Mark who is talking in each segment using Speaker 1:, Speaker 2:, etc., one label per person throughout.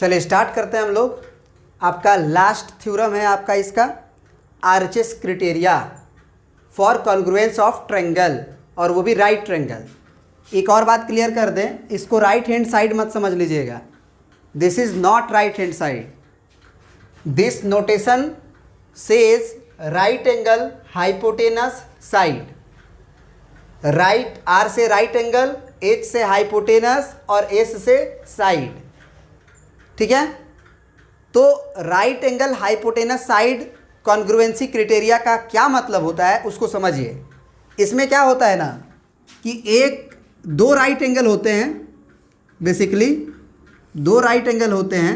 Speaker 1: चलिए स्टार्ट करते हैं हम लोग। आपका लास्ट थ्योरम है आपका इसका RHS criteria for congruence of triangle, और वो भी राइट ट्रायंगल। एक और बात क्लियर कर दें, इसको राइट हैंड साइड मत समझ लीजिएगा। This is not right hand side. This notation says right angle hypotenuse side. Right R से राइट एंगल, एच से हाइपोटेनस और एस से साइड। ठीक है, तो right angle hypotenuse side congruency criteria का क्या मतलब होता है उसको समझिए। इसमें क्या होता है ना कि दो राइट एंगल होते हैं, बेसिकली दो राइट एंगल होते हैं,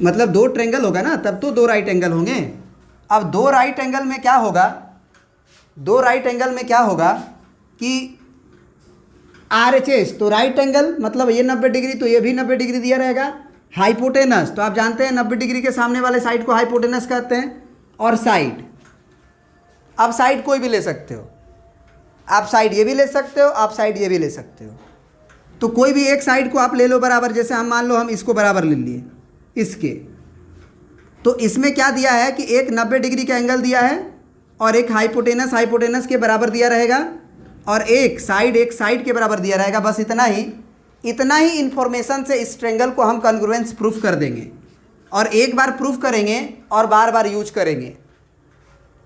Speaker 1: मतलब दो ट्रायंगल होगा ना तब तो दो राइट एंगल होंगे। अब दो राइट एंगल में क्या होगा, दो राइट एंगल में क्या होगा कि आरएचएस, तो राइट एंगल मतलब ये 90 डिग्री तो ये भी 90 डिग्री दिया रहेगा। हाइपोटेनस तो आप जानते हैं 90 डिग्री के सामने वाले साइड को हाइपोटेनस कहते हैं। और साइड, आप साइड कोई भी ले सकते हो, आप साइड ये भी ले सकते हो, आप साइड ये भी ले सकते हो। तो कोई भी एक साइड को आप ले लो बराबर, जैसे हम मान लो हम इसको बराबर ले लिए इसके, तो इसमें क्या दिया है कि एक 90 डिग्री का एंगल दिया है और एक हाइपोटेनस के बराबर दिया रहेगा और एक साइड के बराबर दिया रहेगा। बस इतना ही इन्फॉर्मेशन से इस ट्रायंगल को हम कॉन्ग्रुएंस प्रूफ कर देंगे, और एक बार प्रूफ करेंगे और बार बार यूज करेंगे।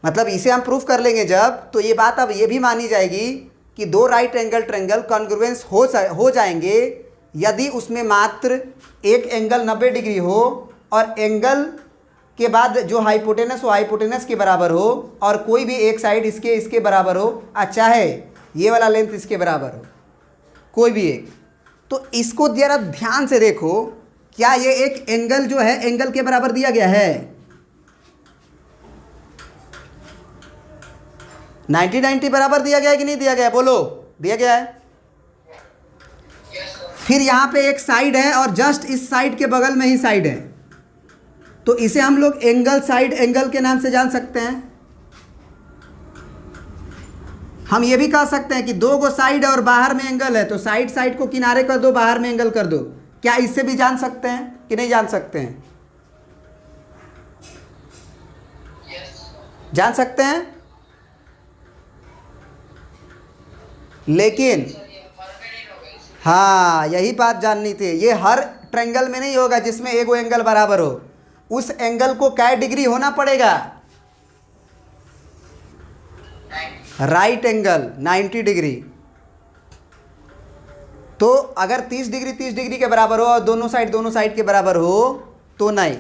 Speaker 1: मतलब इसे हम प्रूफ कर लेंगे जब, तो ये बात अब ये भी मानी जाएगी कि दो राइट एंगल ट्रायंगल कॉन्ग्रुएंस हो जाएंगे यदि उसमें मात्र एक एंगल 90 डिग्री हो और एंगल के बाद जो हाइपोटेनस हो हाइपोटेनस के बराबर हो, और कोई भी एक साइड इसके बराबर हो, अच्छा है ये वाला लेंथ इसके बराबर हो, कोई भी एक। तो इसको जरा ध्यान से देखो, क्या ये एक एंगल जो है एंगल के बराबर दिया गया है? 90 बराबर दिया गया है कि नहीं दिया गया है? बोलो, दिया गया है। फिर यहाँ पे एक साइड है और जस्ट इस साइड के बगल में ही साइड है, तो इसे हम लोग एंगल साइड एंगल के नाम से जान सकते हैं। हम ये भी कह सकते हैं कि दो गो साइड है और बाहर में एंगल है, तो साइड को किनारे कर दो, बाहर में एंगल कर दो। क्या इससे भी जान सकते हैं कि नहीं जान सकते हैं? जान सकते हैं, लेकिन हाँ यही बात जाननी थी, ये हर ट्रायंगल में नहीं होगा जिसमें एक एंगल बराबर हो। उस एंगल को क्या डिग्री होना पड़ेगा? Right angle 90 degree. तो अगर 30 डिग्री के बराबर हो और दोनों साइड के बराबर हो तो नहीं,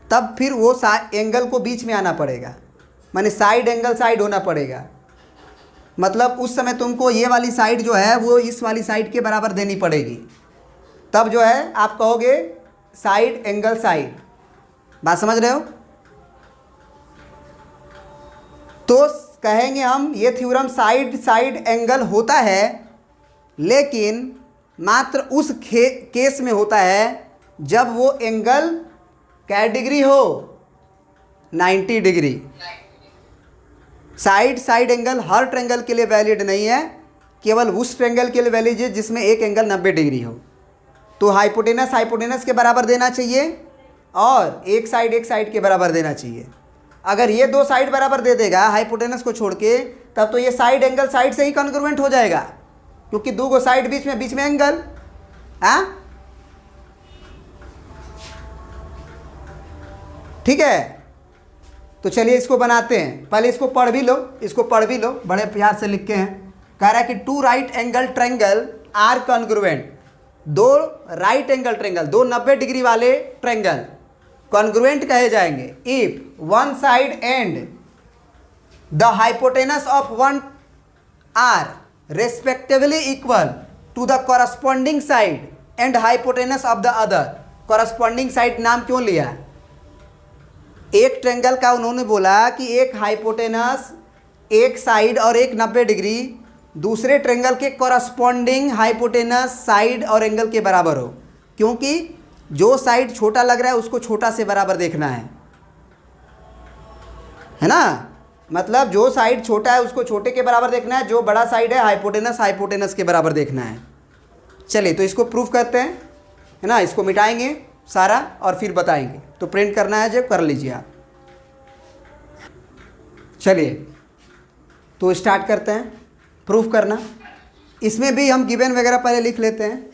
Speaker 1: तब फिर वो एंगल को बीच में आना पड़ेगा, माने साइड एंगल साइड होना पड़ेगा। मतलब उस समय तुमको ये वाली साइड जो है वो इस वाली साइड के बराबर देनी पड़ेगी, तब जो है आप कहोगे साइड एंगल साइड। बात समझ रहे हो? तो कहेंगे हम ये थ्योरम साइड एंगल होता है, लेकिन मात्र उस केस में होता है जब वो एंगल क्या डिग्री हो? 90 डिग्री। साइड एंगल हर ट्रायंगल के लिए वैलिड नहीं है, केवल उस ट्रायंगल के लिए वैलिड है जिसमें एक एंगल 90 डिग्री हो। तो हाइपोटेनस के बराबर देना चाहिए और एक साइड के बराबर देना चाहिए। अगर ये दो साइड बराबर दे देगा हाइपोटेनस को छोड़ के, तब तो ये साइड एंगल साइड से ही कॉन्ग्रुएंट हो जाएगा, क्योंकि दो गो साइड बीच में एंगल। हाँ ठीक है, तो चलिए इसको बनाते हैं। पहले इसको पढ़ भी लो, बड़े प्यार से लिख के हैं। कह रहा है कि two right angle triangle are congruent. दो राइट एंगल ट्रायंगल, दो 90 डिग्री वाले ट्रायंगल कॉन्ग्रुएंट कहे जाएंगे if one side and the hypotenuse of one are respectively equal to the corresponding side and hypotenuse of the other. Corresponding side नाम क्यों लिया? एक triangle का उन्होंने बोला कि एक हाइपोटेनस एक साइड और एक 90 डिग्री दूसरे ट्रायंगल के कॉरस्पॉन्डिंग हाइपोटेनस साइड और एंगल के बराबर हो, क्योंकि जो साइड छोटा लग रहा है उसको छोटा से बराबर देखना है ना। मतलब जो साइड छोटा है उसको छोटे के बराबर देखना है, जो बड़ा साइड है हाइपोटेनस के बराबर देखना है। चलिए तो इसको प्रूफ करते हैं, है ना, इसको मिटाएंगे सारा और फिर बताएंगे। तो प्रिंट करना है जब कर लीजिए आप। चलिए तो स्टार्ट करते हैं प्रूफ करना। इसमें भी हम गिवन वगैरह पहले लिख लेते हैं।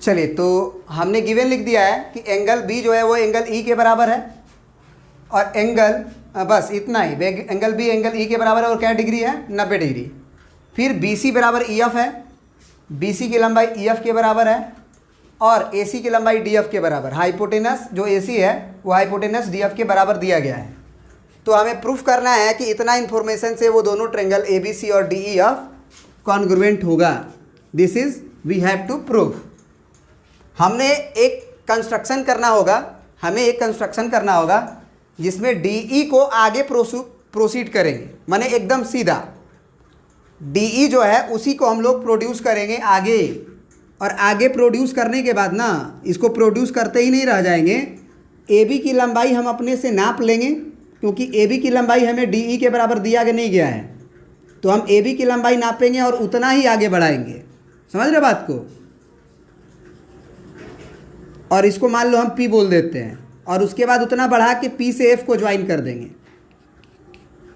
Speaker 1: चलिए तो हमने गिवन लिख दिया है कि एंगल बी जो है वो एंगल ई के बराबर है, और एंगल बस इतना ही, एंगल बी एंगल ई के बराबर है और क्या डिग्री है 90 डिग्री। फिर बी सी बराबर ई एफ है, बी सी की लंबाई ई एफ के बराबर है और ए सी की लंबाई डी एफ के बराबर। हाइपोटेनस जो ए सी है वो हाइपोटेनस डी एफ के बराबर दिया गया है। तो हमें प्रूफ करना है कि इतना इन्फॉर्मेशन से वो दोनों ट्रेंगल ए बी सी और डी ई एफ कॉन्ग्रुएंट होगा। This is we have to proof. हमने एक कंस्ट्रक्शन करना होगा, हमें एक कंस्ट्रक्शन करना होगा जिसमें डी ई को आगे प्रोसीड करेंगे, माने एकदम सीधा डी ई जो है उसी को हम लोग प्रोड्यूस करेंगे आगे। और आगे प्रोड्यूस करने के बाद ना, इसको प्रोड्यूस करते ही नहीं रह जाएंगे, ए बी की लंबाई हम अपने से नाप लेंगे, क्योंकि ए बी की लंबाई हमें डी ई के बराबर दिया नहीं गया है। तो हम ए बी की लंबाई नापेंगे और उतना ही आगे बढ़ाएंगे। समझ रहे बात को? और इसको मान लो हम पी बोल देते हैं, और उसके बाद उतना बढ़ा के पी से एफ को ज्वाइन कर देंगे।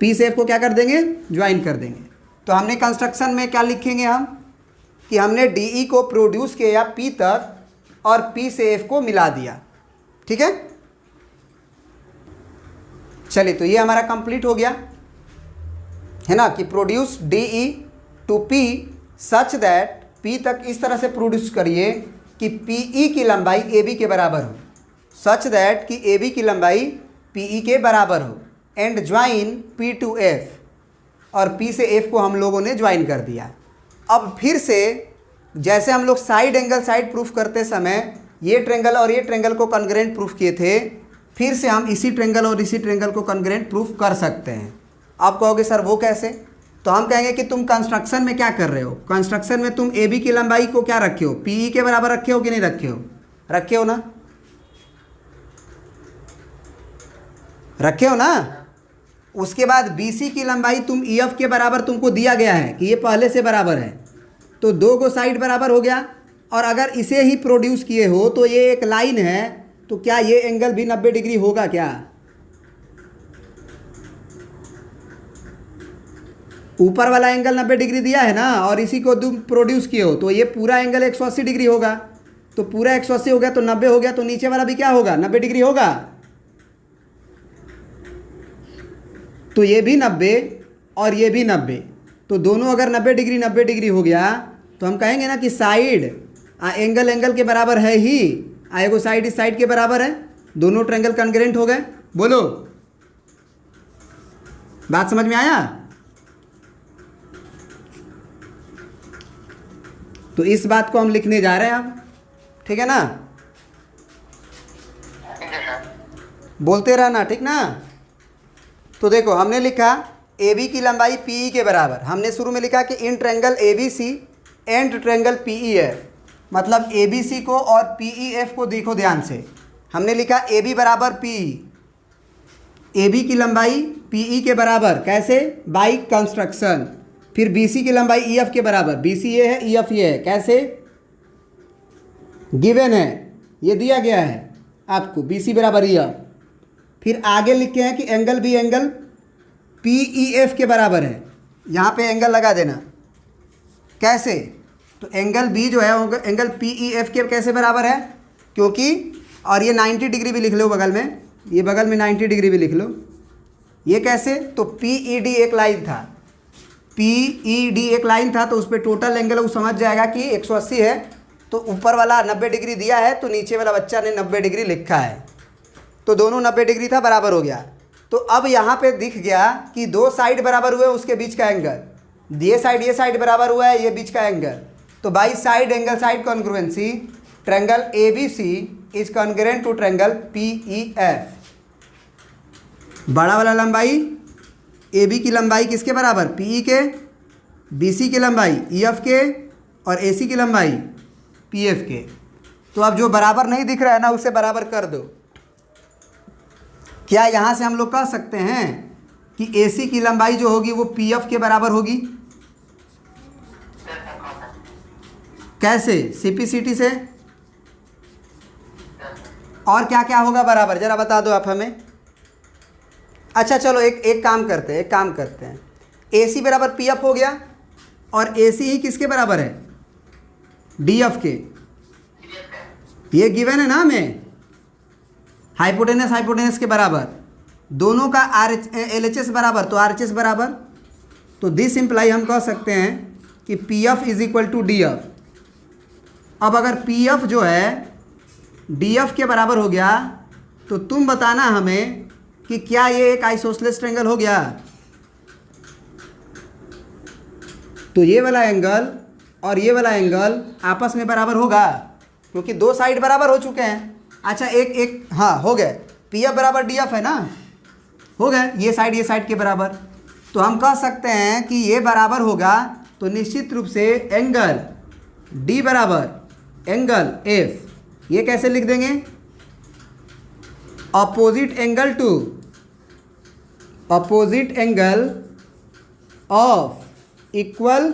Speaker 1: पी से एफ को क्या कर देंगे? ज्वाइन कर देंगे। तो हमने कंस्ट्रक्शन में क्या लिखेंगे हम कि हमने डी ई को प्रोड्यूस किया पी तक और पी से एफ को मिला दिया। ठीक है, चलिए तो ये हमारा कंप्लीट हो गया, है ना, कि produce D E to P such that P तक इस तरह से प्रोड्यूस करिए कि पी ई की लंबाई ए बी के बराबर हो, सच दैट कि ए बी की लंबाई पी ई के बराबर हो, and join P to F, और पी से एफ को हम लोगों ने ज्वाइन कर दिया। अब फिर से जैसे हम लोग साइड एंगल साइड प्रूफ करते समय ये ट्रेंगल और ये ट्रेंगल को कॉन्ग्रुएंट प्रूफ किए थे, फिर से हम इसी ट्रेंगल और इसी ट्रेंगल को कॉन्ग्रुएंट प्रूफ कर सकते हैं। आप कहोगे सर वो कैसे? तो हम कहेंगे कि तुम कंस्ट्रक्शन में क्या कर रहे हो, कंस्ट्रक्शन में तुम ए बी की लंबाई को क्या रखे हो, पी ई के बराबर रखे हो कि नहीं रखे हो? रखे हो ना, रखे हो ना। उसके बाद बी सी की लंबाई तुम ई एफ के बराबर तुमको दिया गया है कि ये पहले से बराबर है, तो दो को साइड बराबर हो गया। और अगर इसे ही प्रोड्यूस किए हो तो ये एक लाइन है, तो क्या ये एंगल भी 90 डिग्री होगा क्या? ऊपर वाला एंगल 90 डिग्री दिया है ना, और इसी को तुम प्रोड्यूस किए हो, तो ये पूरा एंगल 180 डिग्री होगा। तो पूरा 180 हो गया तो 90 हो गया, तो नीचे वाला भी क्या होगा? 90 डिग्री होगा। तो ये भी 90 और ये भी 90, तो दोनों अगर 90 डिग्री हो गया तो हम कहेंगे ना कि साइड एंगल एंगल के बराबर है ही, एगो साइड इस साइड के बराबर है, दोनों ट्रायंगल कॉन्ग्रुएंट हो गए। बोलो, बात समझ में आया? तो इस बात को हम लिखने जा रहे हैं अब, ठीक है ना, बोलते रहना, ठीक ना। तो देखो हमने लिखा ए बी की लंबाई पी ई के बराबर, हमने शुरू में लिखा कि in triangle A B C and triangle P E F, मतलब ए बी सी को और पी ई एफ को देखो ध्यान से। हमने लिखा ए बी बराबर पी ई, ए बी की लंबाई पी ई के बराबर, कैसे? By construction. फिर बी सी की लंबाई ई एफ के बराबर, बी सी ये है, ई एफ ये है, कैसे? गिवन है, ये दिया गया है आपको, बी सी बराबर ई एफ। फिर आगे लिखे हैं कि angle B angle P E F के बराबर है, यहाँ पे एंगल लगा देना, कैसे? तो एंगल बी जो है एंगल पी ई एफ के कैसे बराबर है? क्योंकि, और ये 90 डिग्री भी लिख लो बगल में, ये बगल में 90 डिग्री भी लिख लो। ये कैसे? तो पी ई डी एक लाइन था, पी ई डी एक लाइन था, तो उस पर टोटल एंगल वो समझ जाएगा कि 180 है, तो ऊपर वाला 90 डिग्री दिया है, तो नीचे वाला बच्चा ने 90 डिग्री लिखा है, तो दोनों 90 डिग्री था, बराबर हो गया। तो अब यहाँ पे दिख गया कि दो साइड बराबर हुए, उसके बीच का एंगल, ये साइड बराबर हुआ है, ये बीच का एंगल। तो by side angle side congruency triangle A B C is congruent to triangle P E F. बड़ा वाला लंबाई ए बी की लंबाई किसके बराबर? पी ई के, बी सी की लंबाई ई एफ के, और ए सी की लंबाई पी एफ के। तो अब जो बराबर नहीं दिख रहा है ना, उसे बराबर कर दो। क्या यहाँ से हम लोग कह सकते हैं कि ए सी की लंबाई जो होगी वो पी एफ के बराबर होगी? कैसे? CPCT से। और क्या क्या होगा बराबर, ज़रा बता दो आप हमें। अच्छा चलो एक काम करते हैं, AC बराबर PF हो गया, और AC ही किसके बराबर है? DF के। ये गिवन है ना हमें, हाइपोटेनस के बराबर, दोनों का LHS बराबर, तो RHS बराबर। तो दिस इम्प्लाई हम कह सकते हैं कि PF is equal to DF। अब अगर PF जो है DF के बराबर हो गया, तो तुम बताना हमें कि क्या ये एक आइसोसेलेस ट्रायंगल हो गया? तो ये वाला एंगल और ये वाला एंगल आपस में बराबर होगा, क्योंकि दो साइड बराबर हो चुके हैं। अच्छा एक हाँ हो गए, PF बराबर DF है ना, हो गए ये साइड के बराबर। तो हम कह सकते हैं कि ये बराबर होगा, तो निश्चित रूप से एंगल D बराबर एंगल F, ये कैसे लिख देंगे? Opposite angle to opposite angle of equal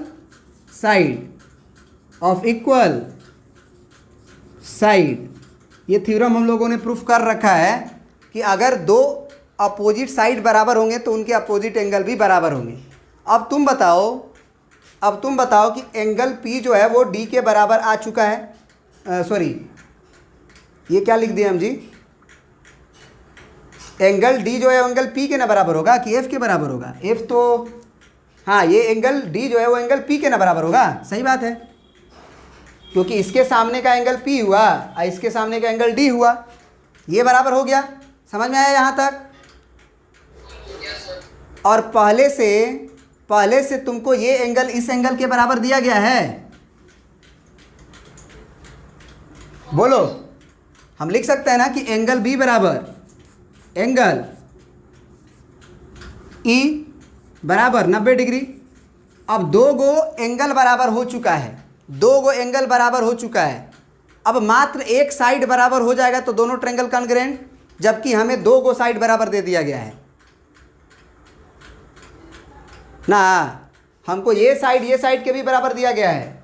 Speaker 1: side ये थ्योरम हम लोगों ने प्रूफ कर रखा है कि अगर दो अपोजिट साइड बराबर होंगे तो उनके अपोजिट एंगल भी बराबर होंगे। अब तुम बताओ कि एंगल P जो है वो D के बराबर आ चुका है। सॉरी, ये क्या लिख दिया हम जी? एंगल D जो है एंगल P के ना बराबर होगा कि F के बराबर होगा? F तो हाँ, ये एंगल D जो है वो एंगल P के ना बराबर होगा। सही बात है, क्योंकि इसके सामने का एंगल P हुआ और इसके सामने का एंगल D हुआ, ये बराबर हो गया। समझ में आया यहाँ तक? और पहले से तुमको ये एंगल इस एंगल के बराबर दिया गया है। बोलो, हम लिख सकते हैं ना कि एंगल B बराबर एंगल E बराबर 90 डिग्री। अब दो गो एंगल बराबर हो चुका है, अब मात्र एक साइड बराबर हो जाएगा तो दोनों ट्रायंगल कॉन्ग्रुएंट, जबकि हमें दो गो साइड बराबर दे दिया गया है ना। हमको ये साइड के भी बराबर दिया गया है,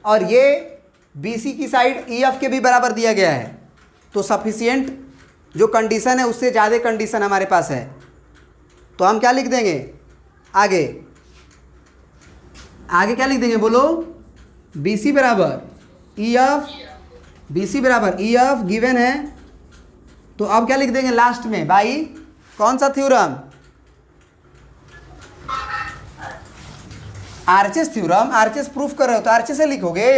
Speaker 1: और ये BC की साइड EF के भी बराबर दिया गया है। तो सफिशिएंट जो कंडीशन है उससे ज़्यादा कंडीशन हमारे पास है। तो हम क्या लिख देंगे आगे क्या लिख देंगे बोलो? BC बराबर EF गिवन है। तो अब क्या लिख देंगे लास्ट में भाई? कौन सा theorem? RHS theorem. RHS proof कर रहे हो तो RHS से लिखोगे।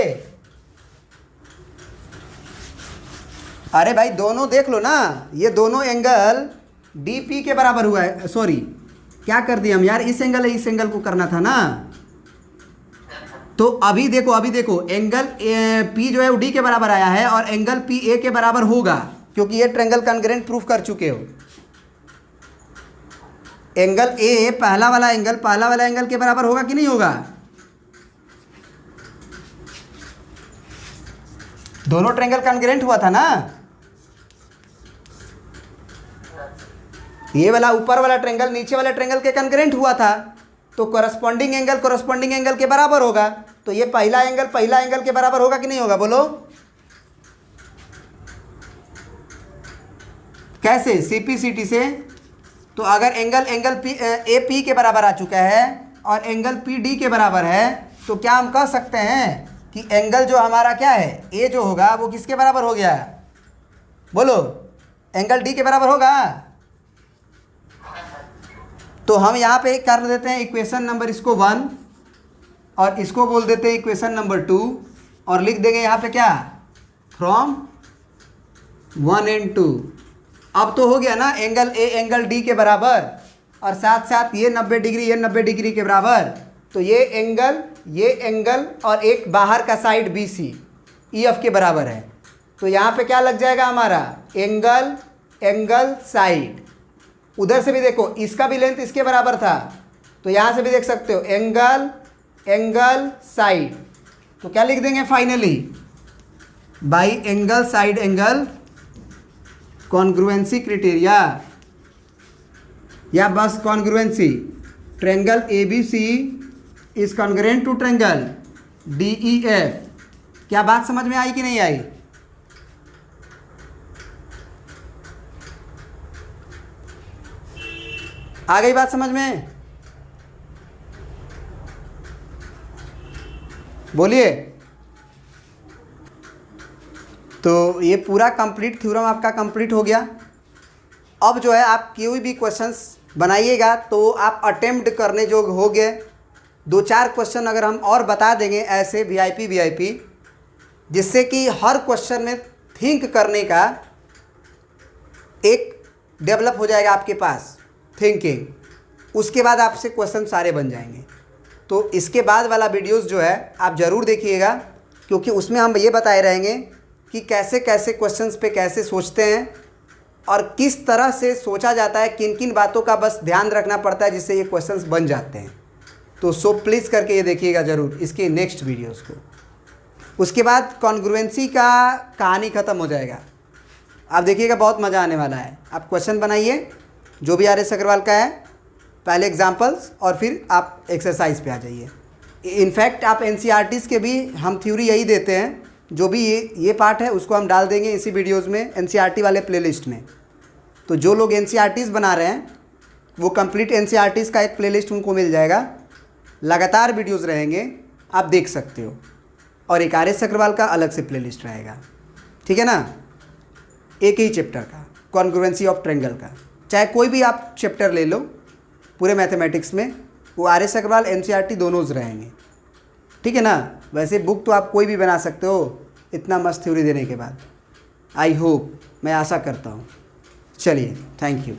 Speaker 1: अरे भाई दोनों देख लो ना, ये दोनों एंगल DP के बराबर हुआ है। सॉरी, क्या कर दिया हम यार, इस एंगल को करना था ना। तो अभी देखो एंगल P जो है वो D के बराबर आया है, और एंगल P A के बराबर होगा, क्योंकि ये ट्रायंगल कॉन्ग्रुएंट प्रूफ कर चुके हो। एंगल A पहला वाला एंगल के बराबर होगा कि नहीं होगा? दोनों ट्रायंगल कॉन्ग्रुएंट हुआ था ना। ये वाला ऊपर वाला ट्रायंगल नीचे वाले ट्रायंगल के कॉन्ग्रुएंट हुआ था, तो कॉरस्पॉन्डिंग एंगल के बराबर होगा। तो ये पहला एंगल के बराबर होगा कि नहीं होगा? बोलो कैसे? CPCT से। तो अगर एंगल AP के बराबर आ चुका है और एंगल PD के बराबर है, तो क्या हम कह सकते हैं कि एंगल जो हमारा क्या है A जो होगा वो किसके बराबर हो गया? बोलो, एंगल D के बराबर होगा। तो हम यहाँ पे कर देते हैं इक्वेशन नंबर इसको 1, और इसको बोल देते हैं इक्वेशन नंबर 2, और लिख देंगे यहाँ पे क्या? From 1 and 2। अब तो हो गया ना एंगल A एंगल D के बराबर, और साथ साथ ये 90 डिग्री के बराबर। तो ये एंगल और एक बाहर का साइड BC EF के बराबर है। तो यहाँ पे क्या लग जाएगा हमारा? Angle side. उधर से भी देखो, इसका भी लेंथ इसके बराबर था, तो यहाँ से भी देख सकते हो एंगल साइड। तो क्या लिख देंगे finally? By angle side angle congruency criteria, या बस congruency. Triangle ABC is congruent to triangle DEF क्या बात समझ में आई कि नहीं आई? आ गई बात समझ में? बोलिए। तो ये पूरा कंप्लीट थ्योरम आपका कंप्लीट हो गया। अब जो है आप कोई भी क्वेश्चंस बनाइएगा तो आप अटेम्प्ट करने जो हो गए, 2-4 क्वेश्चन अगर हम और बता देंगे ऐसे वीआईपी, जिससे कि हर क्वेश्चन में थिंक करने का एक डेवलप हो जाएगा आपके पास थिंकिंग, उसके बाद आपसे क्वेश्चन सारे बन जाएंगे। तो इसके बाद वाला वीडियोस जो है आप ज़रूर देखिएगा, क्योंकि उसमें हम ये बताए रहेंगे कि कैसे कैसे क्वेश्चंस पे कैसे सोचते हैं और किस तरह से सोचा जाता है, किन किन बातों का बस ध्यान रखना पड़ता है जिससे ये क्वेश्चंस बन जाते हैं। तो सो प्लीज़ करके ये देखिएगा ज़रूर इसके नेक्स्ट वीडियोस को। उसके बाद कॉन्ग्रुएंसी का कहानी ख़त्म हो जाएगा। आप देखिएगा बहुत मज़ा आने वाला है। आप क्वेश्चन बनाइए जो भी आर.एस. अग्रवाल का है, पहले एग्जाम्पल्स और फिर आप एक्सरसाइज पे आ जाइए। इनफैक्ट आप एनसीईआरटीज़ के भी हम थ्योरी यही देते हैं, जो भी ये पार्ट है उसको हम डाल देंगे इसी वीडियोज़ में एनसीईआरटी वाले प्लेलिस्ट में। तो जो लोग एनसीईआरटीज़ बना रहे हैं वो कंप्लीट एनसीईआरटीज़ का एक प्लेलिस्ट उनको मिल जाएगा, लगातार वीडियोज़ रहेंगे, आप देख सकते हो। और एक आर.एस. अग्रवाल का अलग से प्लेलिस्ट रहेगा, ठीक है ना, एक ही चैप्टर का, कॉन्ग्रुएंसी ऑफ ट्रायंगल का। चाहे कोई भी आप चैप्टर ले लो पूरे मैथमेटिक्स में, वो आर.एस. अग्रवाल एनसीईआरटी दोनों रहेंगे, ठीक है ना। वैसे बुक तो आप कोई भी बना सकते हो इतना मस्त थ्योरी देने के बाद। आई होप, मैं आशा करता हूँ। चलिए, थैंक यू।